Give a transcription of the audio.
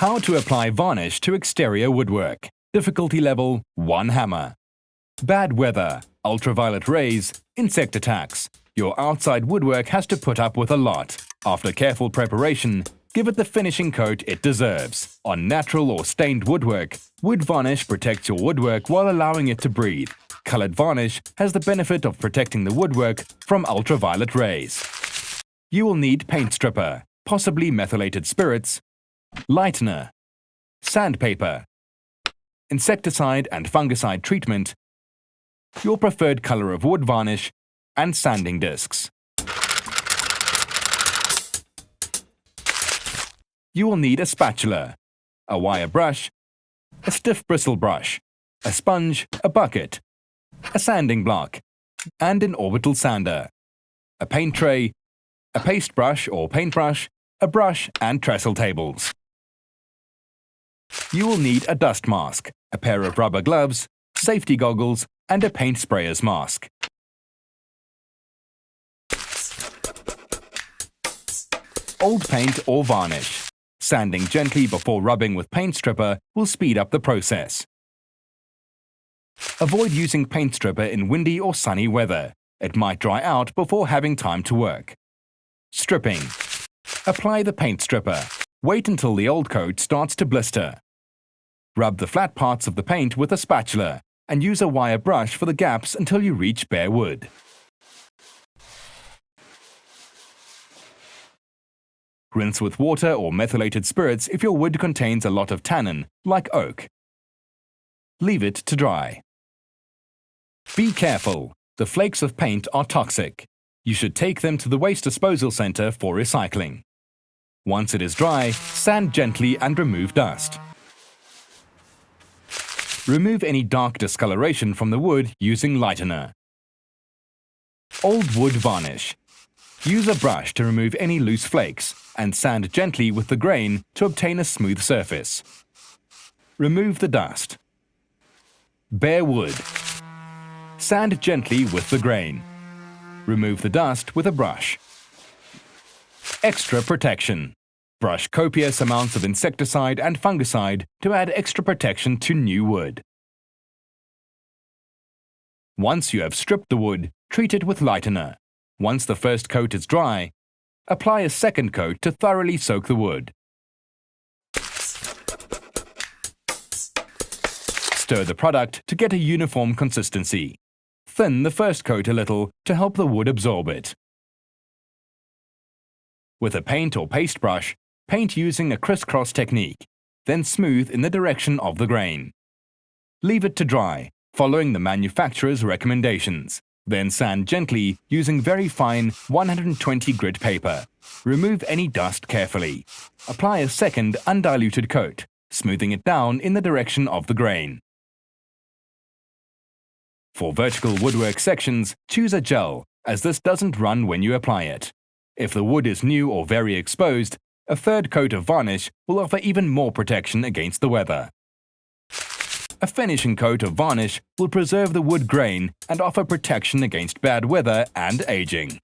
How to apply varnish to exterior woodwork. Difficulty level 1 hammer. Bad weather, ultraviolet rays, insect attacks. Your outside woodwork has to put up with a lot. After careful preparation, give it the finishing coat it deserves. On natural or stained woodwork, wood varnish protects your woodwork while allowing it to breathe. Colored varnish has the benefit of protecting the woodwork from ultraviolet rays. You will need paint stripper, possibly methylated spirits, lightener, sandpaper, insecticide and fungicide treatment, your preferred color of wood varnish, and sanding discs. You will need a spatula, a wire brush, a stiff bristle brush, a sponge, a bucket, a sanding block, and an orbital sander, a paint tray, a paste brush or paintbrush, a brush, and trestle tables. You will need a dust mask, a pair of rubber gloves, safety goggles, and a paint sprayer's mask. Old paint or varnish. Sanding gently before rubbing with paint stripper will speed up the process. Avoid using paint stripper in windy or sunny weather. It might dry out before having time to work. Stripping. Apply the paint stripper. Wait until the old coat starts to blister. Rub the flat parts of the paint with a spatula and use a wire brush for the gaps until you reach bare wood. Rinse with water or methylated spirits if your wood contains a lot of tannin, like oak. Leave it to dry. Be careful. The flakes of paint are toxic. You should take them to the waste disposal center for recycling. Once it is dry, sand gently and remove dust. Remove any dark discoloration from the wood using lightener. Old wood varnish. Use a brush to remove any loose flakes and sand gently with the grain to obtain a smooth surface. Remove the dust. Bare wood. Sand gently with the grain. Remove the dust with a brush. Extra protection. Brush copious amounts of insecticide and fungicide to add extra protection to new wood. Once you have stripped the wood, treat it with lightener. Once the first coat is dry, apply a second coat to thoroughly soak the wood. Stir the product to get a uniform consistency. Thin the first coat a little to help the wood absorb it. With a paint or paste brush, paint using a crisscross technique, then smooth in the direction of the grain. Leave it to dry, following the manufacturer's recommendations. Then sand gently using very fine 120 grit paper. Remove any dust carefully. Apply a second undiluted coat, smoothing it down in the direction of the grain. For vertical woodwork sections, choose a gel, as this doesn't run when you apply it. If the wood is new or very exposed, a third coat of varnish will offer even more protection against the weather. A finishing coat of varnish will preserve the wood grain and offer protection against bad weather and aging.